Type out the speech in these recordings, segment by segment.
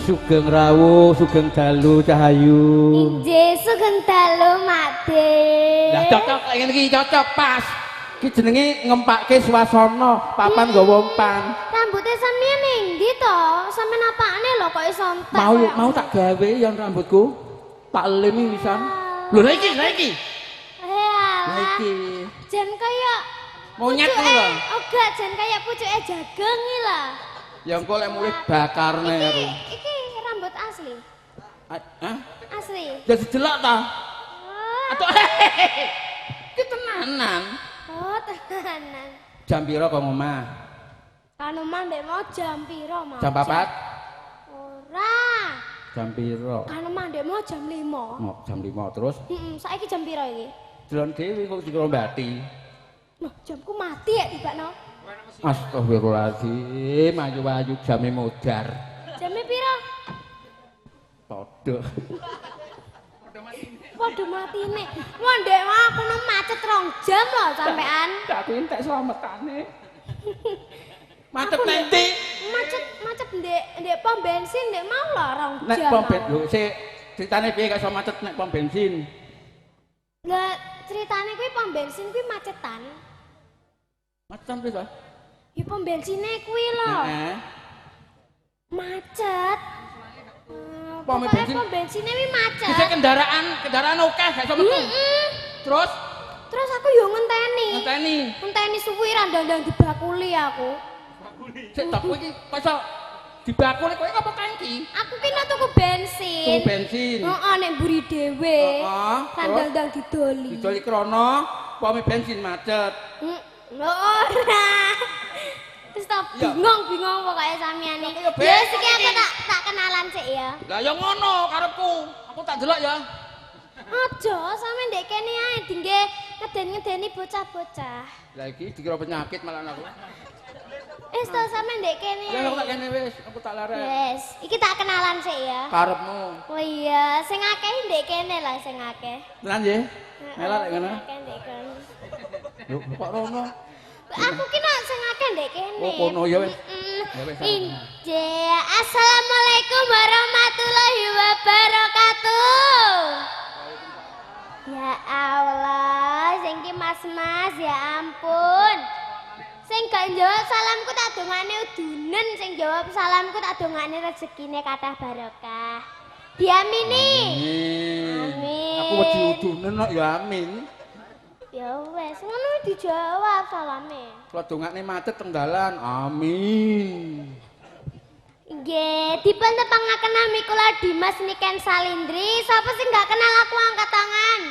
Sugeng rawuh, sugeng dalu cahayu. Injih sugeng dalu Made. Lah cocok ngene iki cocok pas. Iki jenenge ngempake swasana, papan nggawa umpan. Rambutnya sampeyan ning ndi to? Sampeyan apane lho kok iso entek? Mau tak gawe yon rambutku. Tak lemi wisan. Lho lha iki. Lha iki. Jan kaya monyet iki lho. Oga jan kaya pucuke jagung iki lho. Ya engko lek mulih bakarne aku. Iki rambut asli. Hah? Asli. Jadi delok ta? Atau iki tenanan. Oh, tenanan. Jam pira kok omah? Kan omah ndek mau jam pira, Mas? Jam 4? Ora. Jam pira? Kan omah ndek mau jam 5. Oh, jam 5 terus? Saiki jam pira iki? Delon dhewe kok dikira mbati. Loh, jamku mati ya tibakno. Astagfirullahaladzim, ayu-ayu jame modar. Jame pira? Padha. Padha matine. Mondek aku no macet 2 jam lho sampean. Tak entek slametane. Macet nanti. Macet ndek pom bensin ndek mau lho 2 jam. Nek pom bensin lho, sik ceritane piye kok iso macet nek pom bensin? Lah ceritane kuwi pom bensin kuwi macetan. Macet piye to? Ya pom bensinnya kuwi lho. Macet. Pom bensinnya kuwi macet. Bisa kendaraan akeh gak iso metu. Terus aku yo ngenteni. Ngenteni suwi ra ndang dibakuli aku. Sik tak kowe iki kok iso dibakuli kowe apa tangki? Aku ki nek tuku bensin. Tuku bensin. Heeh, nek mburi dhewe. Ndang didoli. Didoli krana pom bensin macet. Ora. Terus tak bingung pokoknya sampeyan iki. Ya wis iki aku tak kenalan sik ya. Lah ya ngono karepku. Aku tak delok ya. Aja sampe ndek kene ae dingge ngeden-ngedeni bocah-bocah. Lah iki dikira penyakit malah aku. Wis to sampe ndek kene. Ya aku tak kene wis, aku tak laret. Wis, iki tak kenalan sik ya. Karepmu. Oh iya, sing akeh ndek kene lah sing akeh. Tenan nggih? Melak lek ngono. Akeh ndek kene. Lho kok rono? Aku ki nek sing akeh ndek kene. Oh kono ya wis. Injih, assalamualaikum warahmatullahi wabarakatuh. Ya Allah, sing ki mas-mas ya ampun. Sing gak jawab salamku tak dongane udunen, sing jawab salamku tak dongane rezekine kathah barokah. Diamini. Amin. Aku wedi udunen kok ya amin. Ya wes, ngono dijawab salame. Kalau dongane macet tenggalan, amin. Nggih, dipun tepangaken nami kula Dimas Niken Salindri. Sapa sing gak kenal aku angkat tangan.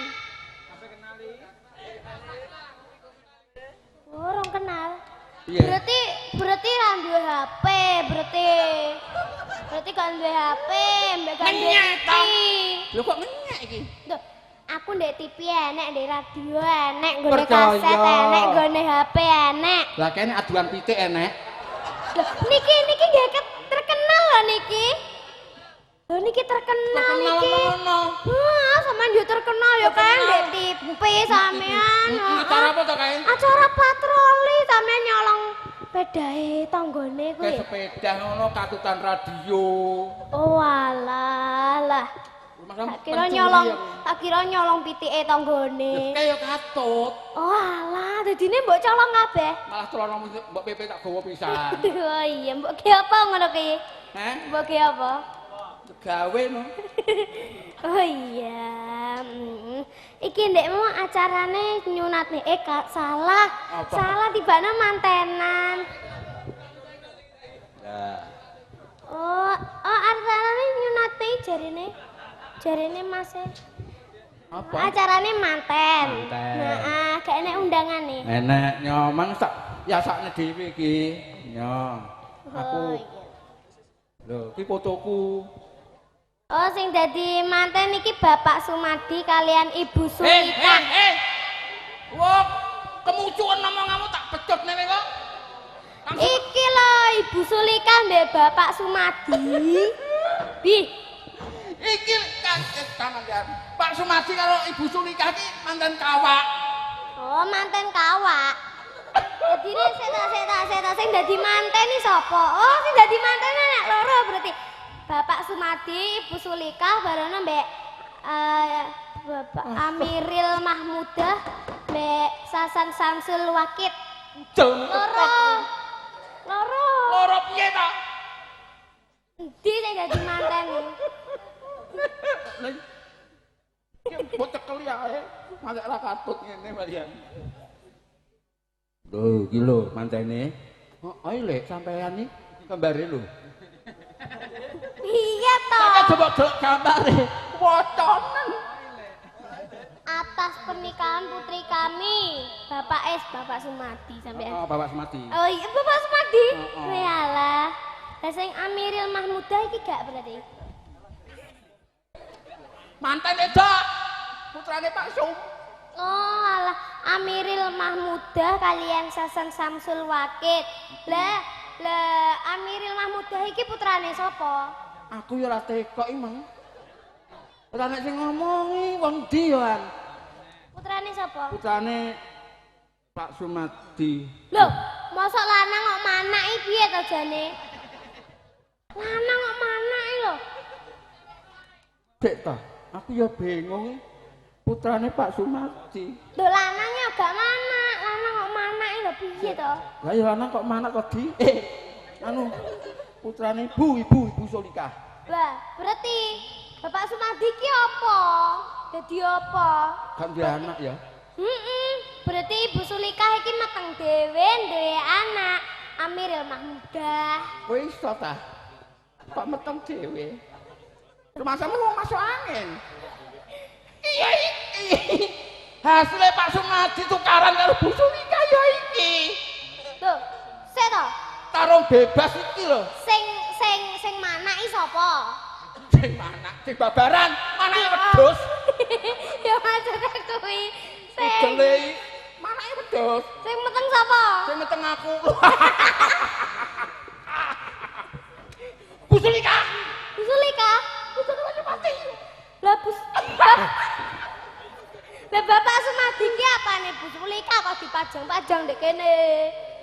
Orang kenal. Iya. Berarti ra duwe HP, berarti kan duwe HP, mbek kan duwe TV. Lho kok ngenyek iki? Duh, aku ndek TV enek, ndek radio enek, nggone kaset enek, nggone HP enek. Lah kene aduan titik enek. Loh, niki nggih terkenal lho niki. Lho niki terkenal niki. Ngono. Wah, sampean yo terkenal yo kan ndek TV sampean. Acara apa to kae? Acara patroli sampean nyolong pedahe tanggane kuwi. Kayak sepeda ngono katutan radio. Oh alah. Tak kira nyolong pitike tanggane. Kayak katut. Oh alah, dadine mbok colong kabeh. Malah celana mbok pepe tak gawa pisan. Oh iya, mbok ki apa ngono ki? Heh? Mbok ki apa? Gawe no. Oh iya. Iki ndek mau acarane nyunat nih. Salah. Apa? Salah tibane mantenan. Lah. Oh, acarane nyunat nih jarine Mas. Apa? Acarane manten. Manten. Heeh, gak enek undangane. Enek nyomang sak ya sakne dhewe iki. Nyo. Aku. Oh iya. Lho, iki fotoku. Oh, sing dadi manten iki Bapak Sumadi kalian Ibu Sulika. Wah, kemucuan ngomongmu tak pecut nih kok. Iki lho Ibu Sulika mbek Bapak Sumadi. Bi. Iki kan ya. Pak Sumadi karo Ibu Sulika iki mantan kawak. Oh, manten kawak. Dadine seta sing dadi manten iki sapa? Oh, sing dadi manten anak loro berarti. Bapak Sumadi, Ibu Sulika bareng mbek Bapak Amiril Mahmudah mbek Sasan Samsul Wakid. Loro piye ta? Endi sing dadi mantene? Mbok cekel ya ae. Masak ra katut ngene Marian. Lho, iki lho mantene. Ayo Lek sampean iki kembare lho. Iya to. Coba delok gambare. Woconen. Atas pernikahan putri kami, Bapak Sumadi sampean. Oh, Bapak Sumadi. Oh iya, Bapak Sumadi. Yalah. Lah sing Amiril Mahmudah iki gak berarti. Mantan Eda, putrane Pak Sum. Oh alah, Amiril Mahmudah kalian Sasan Samsul Wakid. Lah Amiril Mahmudah iki putrane sapa? Aku ya ora tekok iki, Mang. Ora nek sing ngomongi wong ndi yo an. Putrane sapa? Putrane Pak Sumadi. Loh, mosok lanang kok manaki piye to jane? Lanang kok manaki lho. Dek ta, aku ya bingung iki. Putrane Pak Sumadi. Lho lanangnya gak manak, lanang kok manaki lho piye to? Lah ya lanang kok manak kok di anu putrane Ibu Sulika. Lah, berarti Bapak Sumadi ki apa? Dadi apa? Kan dia anak ya. Berarti Ibu Sulika iki meteng dhewe duwe anak Amiril Mahmudah. Kowe iso ta? Kok meteng dhewe. Rumasamu wong masuk angin. Iya iki. Hasilnya Pak Sumadi tukaran karo Bu Sulika ya iki. Loh, sik to. Tarung bebas iki lho. Sing manaki sapa? Sing manak, sing babaran, manake wedhus. Ya maksudnya kuwi. Sing Gele manake wedhus. sing meteng sapa? Sing meteng aku. Bu Sulika. Bu Sulika. Bu Sulika mati. Lah Lah Bapak Sumadi ki apane Bu Sulika kok dipajang-pajang ndek kene?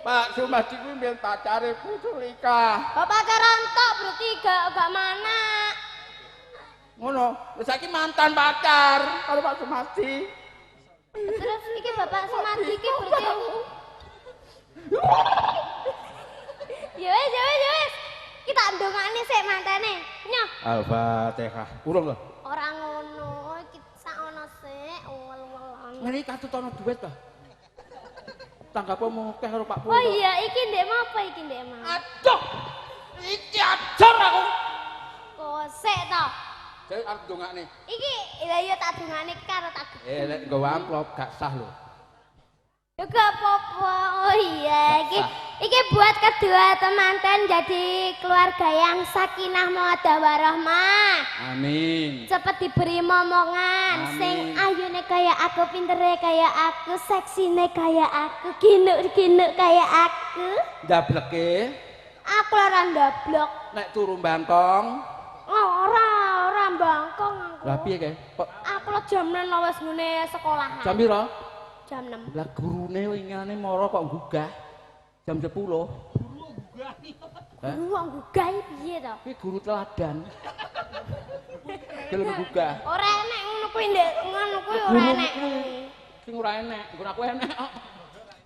Pak Sumadi kuwi mbiyen pacare Bu Sulika. Oh pacaran tok berarti gak mana. Ngono, wis saiki mantan pacar karo Pak Sumadi. Terus iki Bapak Sumadi ki berarti Ya wis. Kita ndongane sik mantene. Nyoh. Al-Fatihah. Urung lho. Ora ngono, iki sakono sik uwel-uwelan. Ngene iki katutono dhuwit to. Tanggapmu mengkeh karo Pak Purwo. Oh iya, iki ndek apa iki ndek mau? Aduh. Iki ajar aku. Kok sik to. Jadi arep ndongakne. Iki lha ya tak dongane iki karo tak. Lek nggawa amplop gak sah lho. Ya gak apa-apa. Oh iya, iki buat kedua temanten jadi keluarga yang sakinah mawaddah warahmah. Amin. Cepet diberi momongan. Amin. Sing ayune kayak aku, pintere kayak aku, seksine kayak aku, ginuk-ginuk kayak aku. Ndableke Aku ora ndablok. nek turu Bangkong. Ora bangkong aku. Lah piye kae? Kok Aku lo jam 6 wis ngene sekolahan. jam piro? Jam 6. Lah gurune wingane mara kok gugah. Jam 10. Guru wong gugah iki piye to? Kuwi guru teladan. Gelem gugah. Ora enek ngono kuwi ndek ngono kuwi ora enek. Sing ora enek, nggon aku enek kok.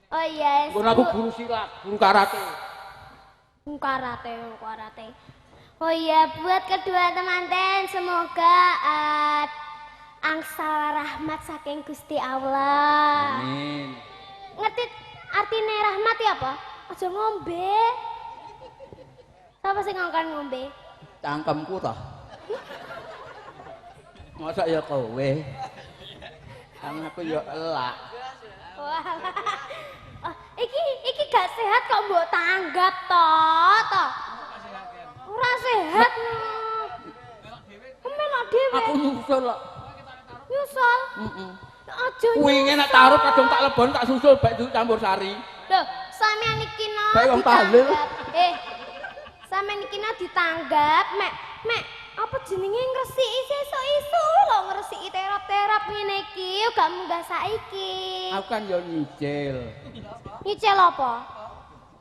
Oh iya, Nggon aku guru silat, guru karate. karate. Oh iya, buat kedua temanten semoga angsal rahmat saking Gusti Allah. Amin. Ngerti artine rahmat ya apa? Aja ngombe. Sapa sing ngongkon ngombe? Cangkemku toh. Masa ya kowe. Kan aku ya elak. Walah. Oh, iki gak sehat kok mbok tanggap toh. Ora sehat. Kemelok dhewe. Aku nyusul kok. Nyusul. Heeh. Aja Wingi nek taruh kadung tak lebon tak susul bak campur sari. Lho, sampean iki no Baik wong tahlil. Sampean iki no ditanggap, mek apa jenenge ngresiki sesuk isu lho ngresiki terap-terap ngene iki, gak munggah saiki. Aku kan yo nyicil. Nyicil apa?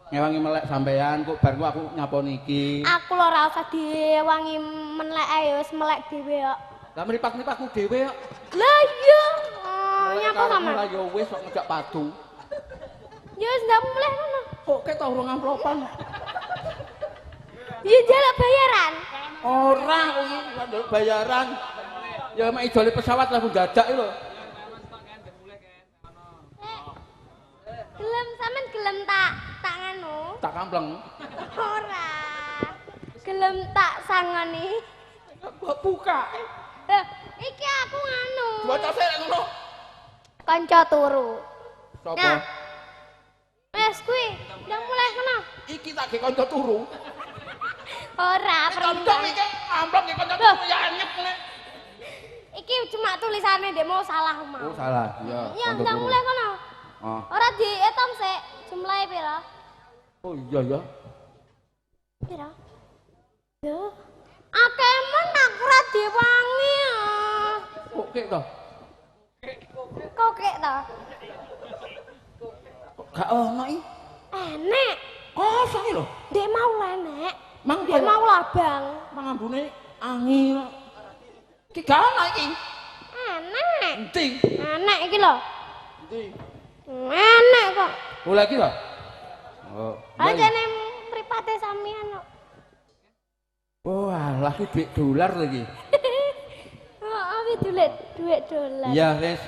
Ngewangi melek sampean kok bar aku nyaponi iki. Aku lho ora usah diwangi nemen lek ae wis melek dhewe kok. Lah mripak-mripakmu dhewe kok. Lah iya. Oh, nyapa sampean? Lah ya wis kok ngejak padu. Ya wis ndak mulih ngono. Kok ket tau urung amplopan. Ya jaluk bayaran. Ora kuwi njaluk bayaran. Ya mek idole pesawat lah dadak lho. Gelem sampean gelem tak nganu. Tak kampleng. Ora. Gelem tak sangoni. Kok buka. Lah, iki aku nganu. Bocah sik ngono. Kanca turu. Sopo? Nah. Wes kuwi, ndang mulai kena. Iki tak ge kanca turu. Ora, Tonton iki amplop ge kanca turu ya anyep nek. Iki cuma tulisannya demo salah mau. Oh salah, iya. Iya, ndang mulai kono. Oh. Ora diitung sik, jumlahe pira? Oh iya ya. Pira? Yo. Akeh men aku ora diwangi. Kok kek to? Kok kek to? Gak ono iki. Enek. Kosong iki lho. Ndek mau lenek. Mang Ndek mau labang. mangambune angin. Iki gak ono iki. Enek. Endi? Enek iki lho. Endi? Enek kok. Oh lagi lho. Oh. Ajane mripate sampean kok. Oh, alah iki duit dolar lagi. Heeh, duit dolar. Iya, wis.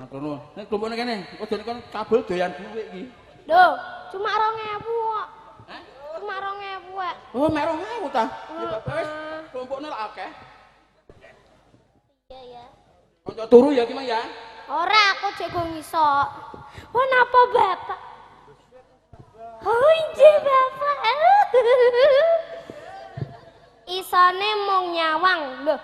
Matur nuwun. Nek kelompokne kene, aja nek kon kabel doyan duit iki. Lho, cuma 2.000 kok. Hah? Cuma 2.000 kok. Oh, mek 2.000 ta? Ya bapak wis kelompokne lak akeh. Iya ya. Kanca turu ya ki Mang ya. Ora aku jek go ngisok. Oh napa bapak? Oh inje bapak. Isane mung nyawang. Lho.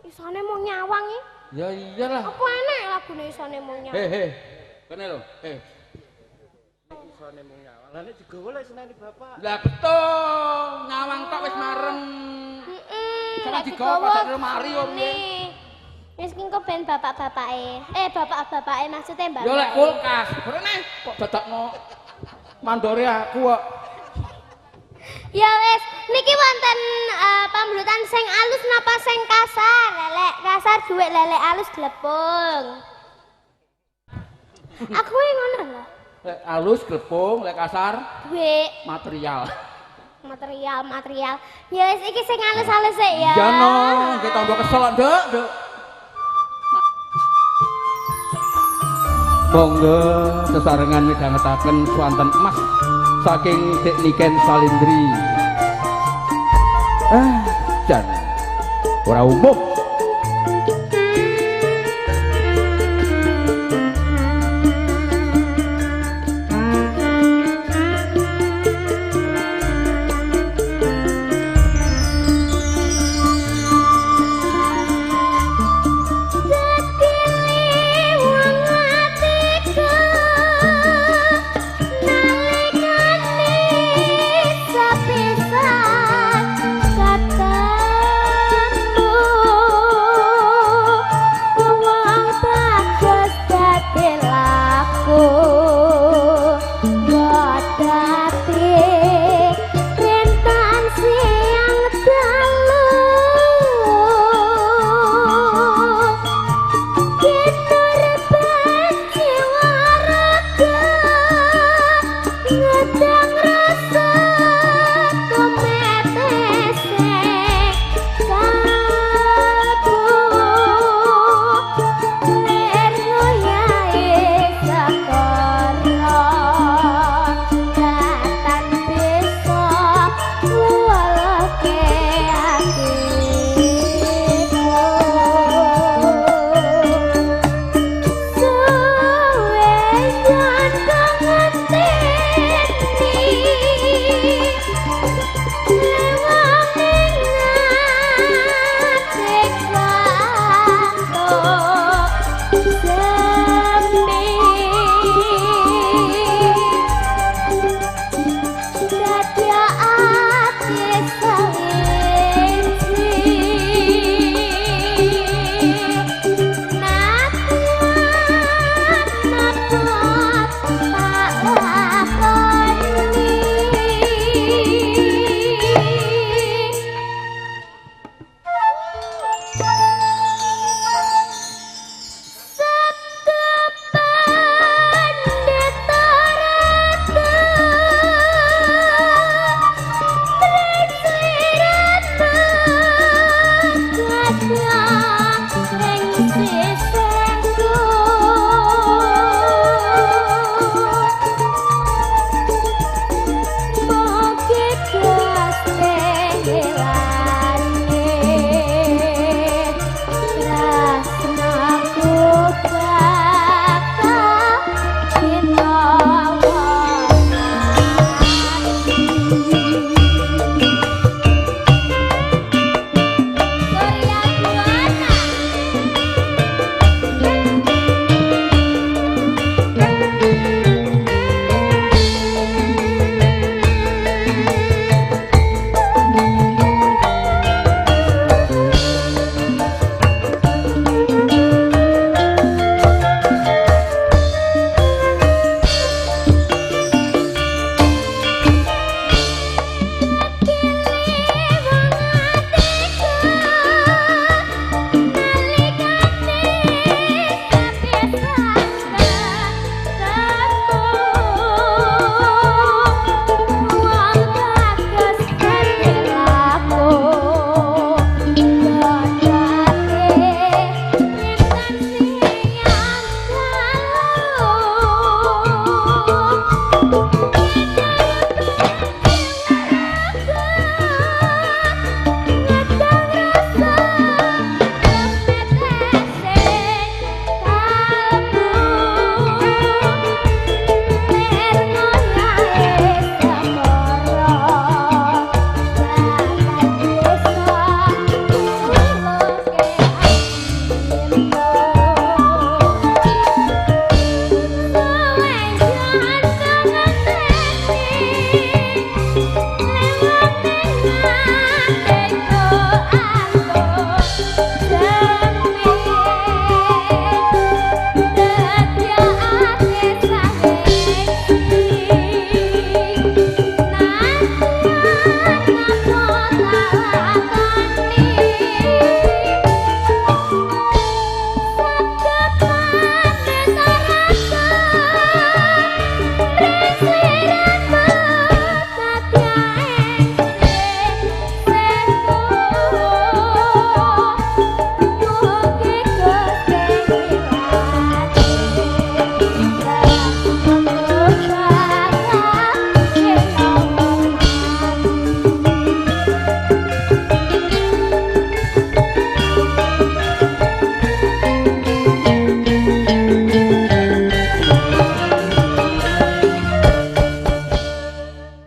Isane mung nyawang iki. Ya iyalah. Apa enek lagune isane mung nyawang? He. Kene lho. Isane mung nyawang. Lah nek digawa lek seneni bapak. Lah betul, nyawang tok wis marem. Heeh. Sama digawa pasak lemari om ya. Wis engko ben bapak-bapake. Bapak-bapake maksudnya Mbak. Ya lek kulkas, rene kok dadakno mandore aku kok. Ya wis, niki wonten pambulutan sing alus napa sing kasar? Lelek kasar duit lelek alus glepung. Aku ngono lho. Lek alus glepung, lek kasar Duit material. material. Ya wis iki sing alus-alus sik ya. Iya no, nggih tambah kesel kok, Nduk. Monggo sesarengan midhangetaken swanten emas saking Dek Niken Salindri. Jan ora umum